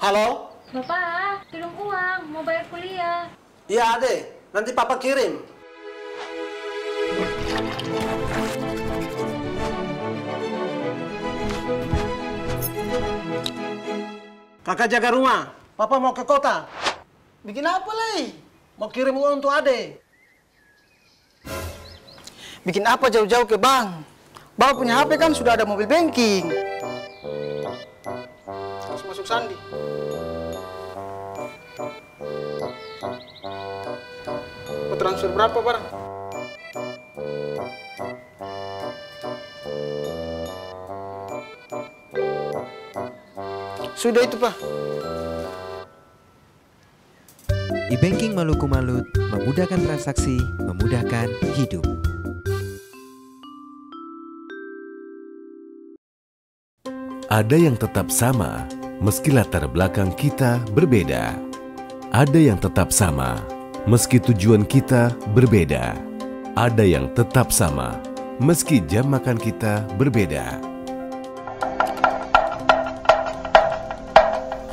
Halo? Bapak, kirim uang, mau bayar kuliah. Iya, Ade. Nanti Papa kirim. Kakak jaga rumah. Papa mau ke kota. Bikin apa, Lei? Mau kirim uang untuk Ade. Bikin apa jauh-jauh ke bank? Bapak punya HP kan sudah ada mobil banking. Harus masuk sandi. Mau transfer berapa, Barang? Sudah itu, Pak. E-banking Maluku Malut memudahkan transaksi, memudahkan hidup. Ada yang tetap sama, meski latar belakang kita berbeda. Ada yang tetap sama, meski tujuan kita berbeda. Ada yang tetap sama, meski jam makan kita berbeda.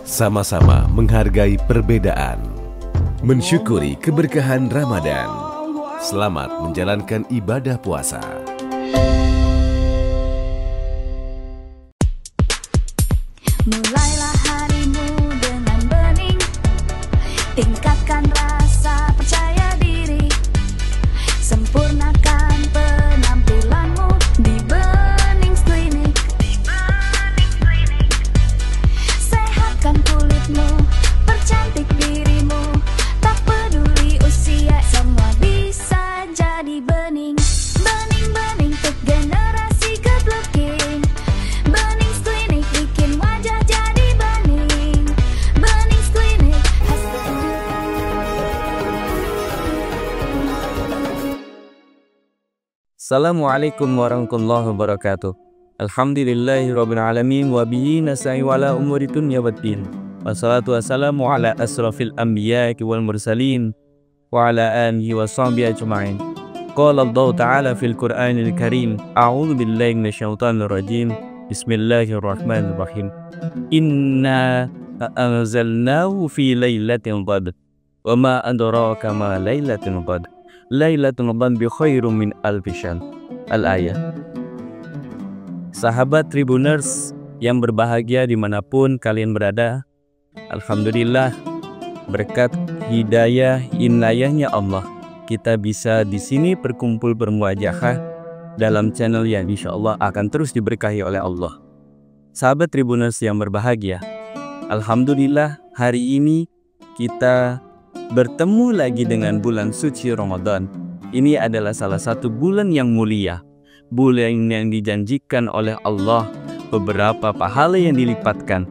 Sama-sama menghargai perbedaan, mensyukuri keberkahan Ramadan. Selamat menjalankan ibadah puasa. Mulailah harimu dengan bening, tingkatkan rasa percaya diri, sempurnakan penampilanmu di Benings Klinik. Sehatkan kulitmu, percantik dirimu, tak peduli usia, semua bisa jadi bening. Bening-bening untuk generasi good looking. Benings Klinik bikin wajah jadi bening. Benings Klinik. Assalamualaikum warahmatullahi wabarakatuh. Alhamdulillahirabbil alamin wa bihi nasta'in ala umuri dunya waddin. Wassalatu wassalamu ala asrafil anbiya'i wal mursalin wa ala alihi wa sahbihi ajma'in. Qala Allah Ta'ala fil Qur'anil Karim, a'udzu billahi minasyaitonir rajim. Bismillahirrahmanirrahim. Inna anzalnahu fi lailatul qadr. Wa ma adraka ma lailatul qadr. Lailatul qadri khairum min alfi syahr. Al-ayah. Sahabat Tribuners yang berbahagia dimanapun kalian berada, alhamdulillah berkat hidayah inayahnya Allah, kita bisa di sini berkumpul bermuajahah dalam channel yang insya Allah akan terus diberkahi oleh Allah. Sahabat Tribuners yang berbahagia, alhamdulillah hari ini kita bertemu lagi dengan bulan suci Ramadan. Ini adalah salah satu bulan yang mulia, bulan yang dijanjikan oleh Allah beberapa pahala yang dilipatkan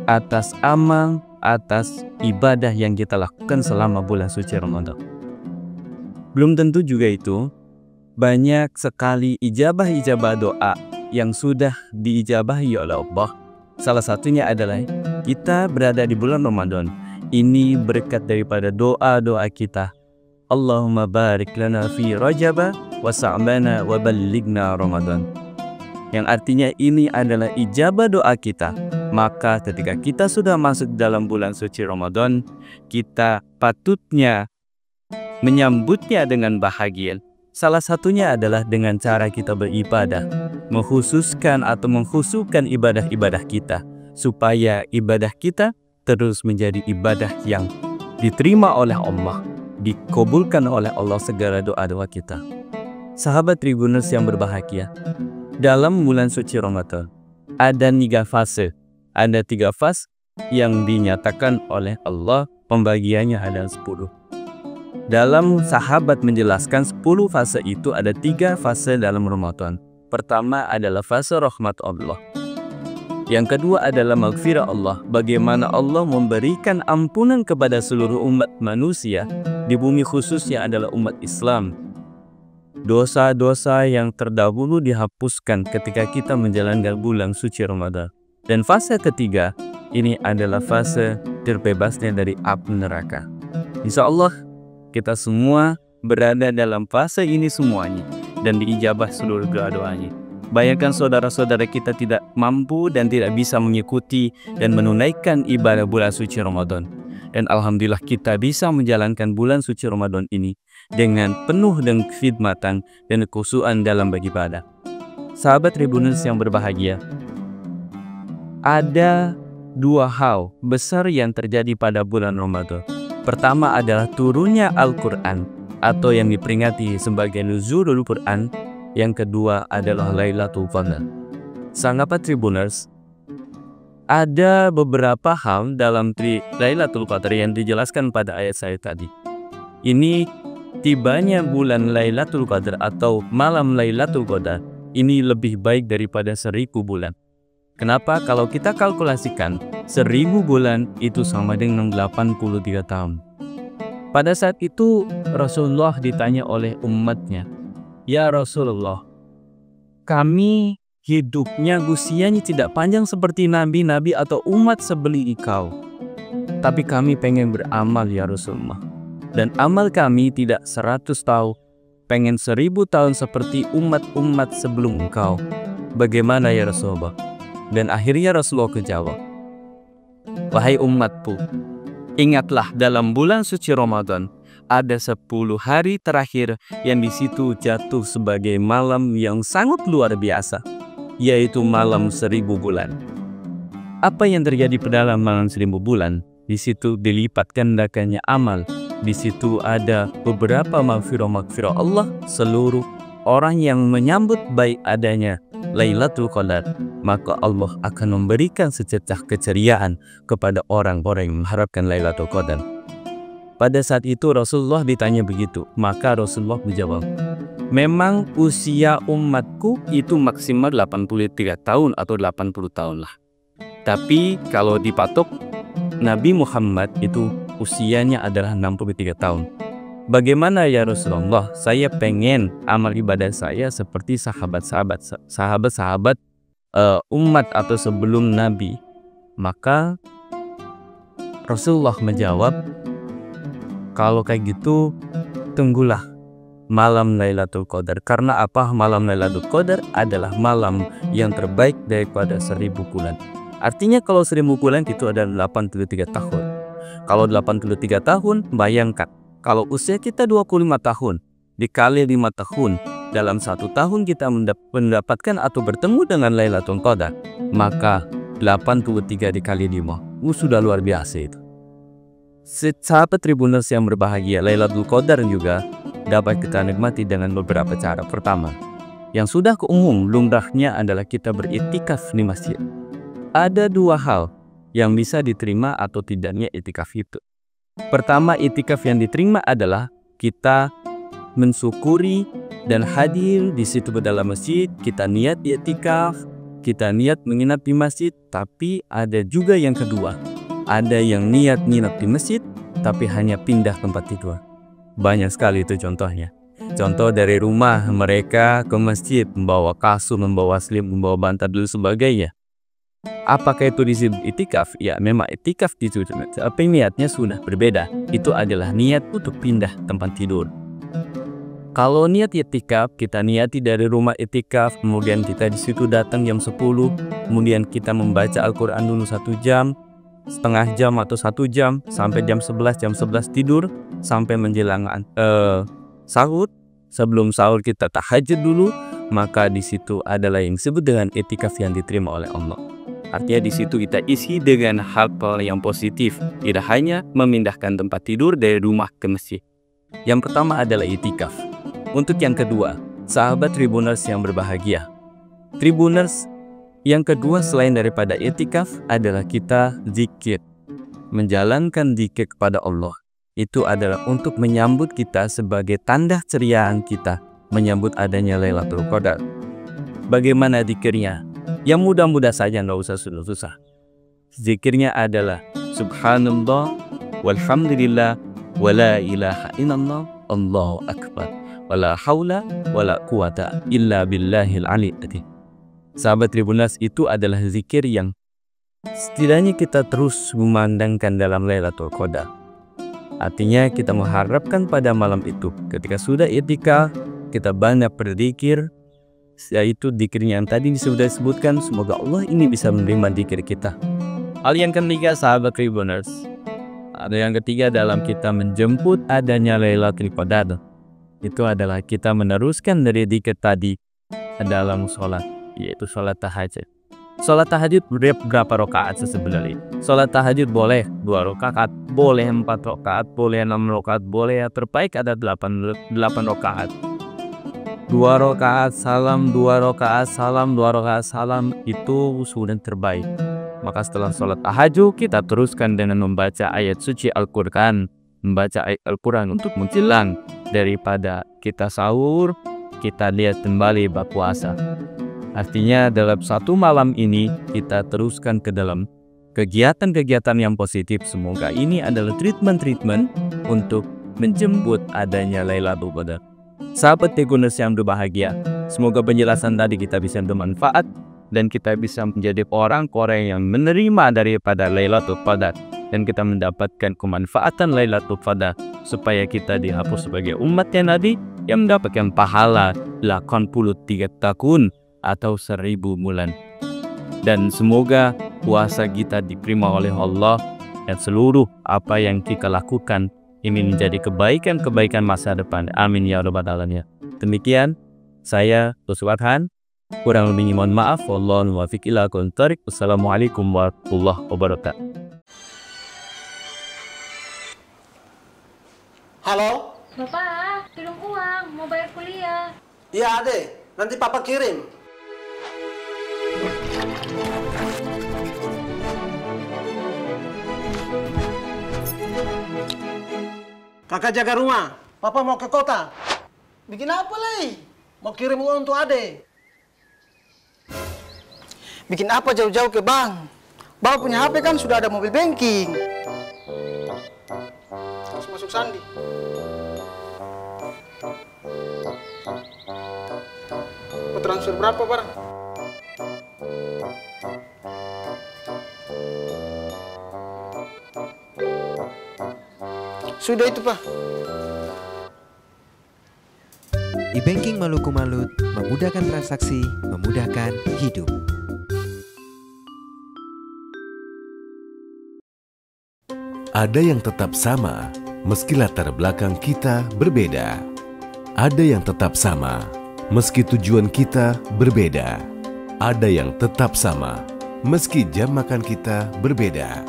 atas amal, atas ibadah yang kita lakukan selama bulan suci Ramadan. Belum tentu juga itu, banyak sekali ijabah-ijabah doa yang sudah diijabahi oleh Allah. Salah satunya adalah kita berada di bulan Ramadan. Ini berkat daripada doa-doa kita. Allahumma barik lana fi Rajab wa Sa'bana wa ballighna Ramadan. Yang artinya ini adalah ijabah doa kita. Maka ketika kita sudah masuk dalam bulan suci Ramadan, kita patutnya menyambutnya dengan bahagia. Salah satunya adalah dengan cara kita beribadah, mengkhususkan atau mengkhususkan ibadah-ibadah kita, supaya ibadah kita terus menjadi ibadah yang diterima oleh Allah, dikabulkan oleh Allah segala doa-doa kita. Sahabat Tribuners yang berbahagia, dalam bulan suci Ramadan ada 3 fase. Ada 3 fase yang dinyatakan oleh Allah, pembagiannya ada 10. Dalam sahabat menjelaskan 10 fase itu ada 3 fase dalam Ramadan. Pertama adalah fase rahmat Allah. Yang kedua adalah maghfirah Allah, bagaimana Allah memberikan ampunan kepada seluruh umat manusia di bumi, khususnya adalah umat Islam. Dosa-dosa yang terdahulu dihapuskan ketika kita menjalankan bulan suci Ramadan. Dan fase ketiga, ini adalah fase terbebasnya dari api neraka. Insya Allah kita semua berada dalam fase ini semuanya dan diijabah seluruh doa-doanya. Bayangkan saudara-saudara kita tidak mampu dan tidak bisa mengikuti dan menunaikan ibadah bulan suci Ramadan. Dan alhamdulillah kita bisa menjalankan bulan suci Ramadan ini dengan penuh dengan khidmatan dan kekhusyuan dalam beribadah. Sahabat Tribuners yang berbahagia, ada dua hal besar yang terjadi pada bulan Ramadan. Pertama adalah turunnya Al-Quran atau yang diperingati sebagai nuzulul Quran. Yang kedua adalah Lailatul Qadar. Sahabat Tribuners, ada beberapa hal dalam Lailatul Qadar yang dijelaskan pada ayat saya tadi. Ini tibanya bulan Lailatul Qadar atau malam Lailatul Qadar ini lebih baik daripada 1000 bulan. Kenapa? Kalau kita kalkulasikan 1000 bulan itu sama dengan 83 tahun. Pada saat itu Rasulullah ditanya oleh umatnya, "Ya Rasulullah, kami hidupnya usianya tidak panjang seperti nabi-nabi atau umat sebelum engkau. Tapi kami pengen beramal ya Rasulullah. Dan amal kami tidak 100 tahun, pengen 1000 tahun seperti umat-umat sebelum engkau. Bagaimana ya Rasulullah?" Dan akhirnya Rasulullah menjawab, "Wahai umatku, ingatlah dalam bulan suci Ramadan ada 10 hari terakhir yang di situ jatuh sebagai malam yang sangat luar biasa, yaitu malam 1000 bulan. Apa yang terjadi pada malam 1000 bulan? Di situ dilipat gandakannya amal. Di situ ada beberapa maghfirah Allah. Seluruh orang yang menyambut baik adanya Lailatul Qadar, maka Allah akan memberikan sececah keceriaan kepada orang-orang yang mengharapkan Lailatul Qadar." Pada saat itu Rasulullah ditanya begitu, maka Rasulullah menjawab, "Memang usia umatku itu maksimal 83 tahun atau 80 tahun lah. Tapi kalau dipatok Nabi Muhammad itu usianya adalah 63 tahun. Bagaimana ya Rasulullah? Saya pengen amal ibadah saya seperti sahabat-sahabat umat atau sebelum Nabi." Maka Rasulullah menjawab, "Kalau kayak gitu, tunggulah malam Lailatul Qadar." Karena apa? Malam Lailatul Qadar adalah malam yang terbaik daripada 1000 bulan. Artinya kalau 1000 bulan itu adalah 83 tahun. Kalau 83 tahun, bayangkan. Kalau usia kita 25 tahun, dikali 5 tahun, dalam 1 tahun kita mendapatkan atau bertemu dengan Lailatul Qadar. Maka 83 dikali 5, sudah luar biasa itu. Sahabat Tribuners yang berbahagia, Lailatul Qadar juga dapat kita nikmati dengan beberapa cara. Pertama, yang sudah keumum lumrahnya adalah kita beriktikaf di masjid. Ada dua hal yang bisa diterima atau tidaknya iktikaf itu. Pertama, iktikaf yang diterima adalah kita mensyukuri dan hadir di situ dalam masjid. Kita niat iktikaf, kita niat menginap di masjid. Tapi ada juga yang kedua, ada yang niat nginap di masjid tapi hanya pindah tempat tidur. Banyak sekali itu contohnya. Contoh dari rumah mereka ke masjid, membawa kasur, membawa selimut, membawa bantal dan sebagainya. Apakah itu disebut itikaf? Ya, memang itikaf itu, tapi niatnya sudah berbeda. Itu adalah niat untuk pindah tempat tidur. Kalau niat itikaf, kita niati dari rumah itikaf, kemudian kita di situ datang jam 10, kemudian kita membaca Al-Quran dulu 1 jam, setengah jam atau 1 jam, sampai jam 11 tidur, sampai menjelang sahur. Sebelum sahur kita tahajud dulu, maka di situ adalah yang disebut dengan itikaf yang diterima oleh Allah. Artinya di situ kita isi dengan hal-hal yang positif, tidak hanya memindahkan tempat tidur dari rumah ke masjid. Yang pertama adalah itikaf. Untuk yang kedua, sahabat Tribuners yang berbahagia, Tribuners yang kedua selain daripada itikaf adalah kita zikir. Menjalankan zikir kepada Allah. Itu adalah untuk menyambut kita sebagai tanda ceriaan kita menyambut adanya Lailatul Qadar. Bagaimana zikirnya? Yang mudah-mudah saja, nggak usah susah-susah. Zikirnya adalah Subhanallah, walhamdulillah, wala ilaha illallah, Allahu Akbar, wala haula wala quwata illa billahil aliyyil. Sahabat Tribuners, itu adalah zikir yang setidaknya kita terus memandangkan dalam Lailatul Qadar. Artinya kita mengharapkan pada malam itu. Ketika sudah itikaf, kita banyak berzikir. yaitu dzikirnya yang tadi sudah disebutkan. Semoga Allah ini bisa menerima dzikir kita. Hal yang ketiga, sahabat Tribuners, ada yang ketiga dalam kita menjemput adanya Lailatul Qadar, itu adalah kita meneruskan dari dzikir tadi dalam sholat, yaitu sholat tahajud. Sholat tahajud berapa rakaat sebenarnya? Sholat tahajud boleh 2 rakaat, boleh 4 rakaat, boleh 6 rakaat, boleh yang terbaik ada 8 rakaat. 2 rakaat salam, 2 rakaat salam, 2 rakaat salam, itu sudah terbaik. Maka setelah sholat tahajud kita teruskan dengan membaca ayat suci Al-Quran, membaca ayat Al-Quran untuk menjelang daripada kita sahur, kita lihat kembali berpuasa. Artinya dalam satu malam ini kita teruskan ke dalam kegiatan-kegiatan yang positif. Semoga ini adalah treatment untuk menjemput adanya Lailatul Qadar. Sahabat Tribuners yang berbahagia, semoga penjelasan tadi kita bisa bermanfaat dan kita bisa menjadi orang-orang yang menerima daripada Lailatul Qadar dan kita mendapatkan kemanfaatan Lailatul Qadar supaya kita dihapus sebagai umatnya Nabi yang mendapatkan pahala 83 tahun atau 1000 bulan. Dan semoga puasa kita diterima oleh Allah dan seluruh apa yang kita lakukan ini menjadi kebaikan-kebaikan masa depan. Amin ya rabbal alamin. Demikian saya Tuswarhan, kurang lebihnya mohon maaf. Wallahu muwaffiq ila aqwamit thoriq. Wassalamualaikum warahmatullahi wabarakatuh. Halo? Bapak, kirim uang, mau bayar kuliah. Iya, Ade. Nanti Papa kirim. Kakak jaga rumah. Papa mau ke kota. Bikin apa, Lei? Mau kirim uang untuk Ade. Bikin apa jauh-jauh ke bank? Bapak punya HP kan sudah ada mobil banking. Harus masuk sandi. Mau transfer berapa, Barang? Sudah itu, Pak. E-banking Maluku Malut memudahkan transaksi, memudahkan hidup. Ada yang tetap sama, meski latar belakang kita berbeda. Ada yang tetap sama, meski tujuan kita berbeda. Ada yang tetap sama, meski jam makan kita berbeda.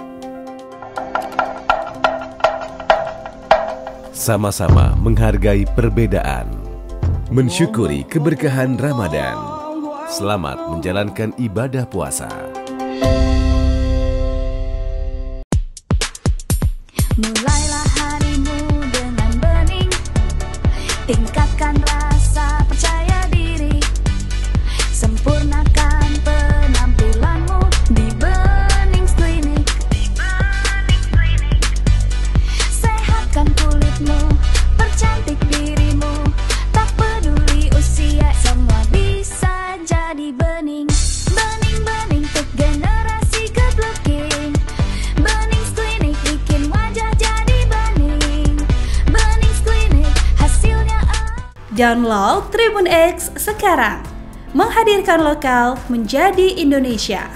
Sama-sama menghargai perbedaan, mensyukuri keberkahan Ramadan. Selamat menjalankan ibadah puasa. Mulailah harimu dengan bening, tingkatkan rasa percaya diri, sempurnakan penampilanmu di Benings Klinik. Sehatkan kulitmu, percantik dirimu, tak peduli usia, semua bisa jadi bening. Bening-bening untuk generasi good looking. Benings Klinik bikin wajah jadi bening. Benings Klinik hasilnya Download Tribun X sekarang, menghadirkan lokal menjadi Indonesia.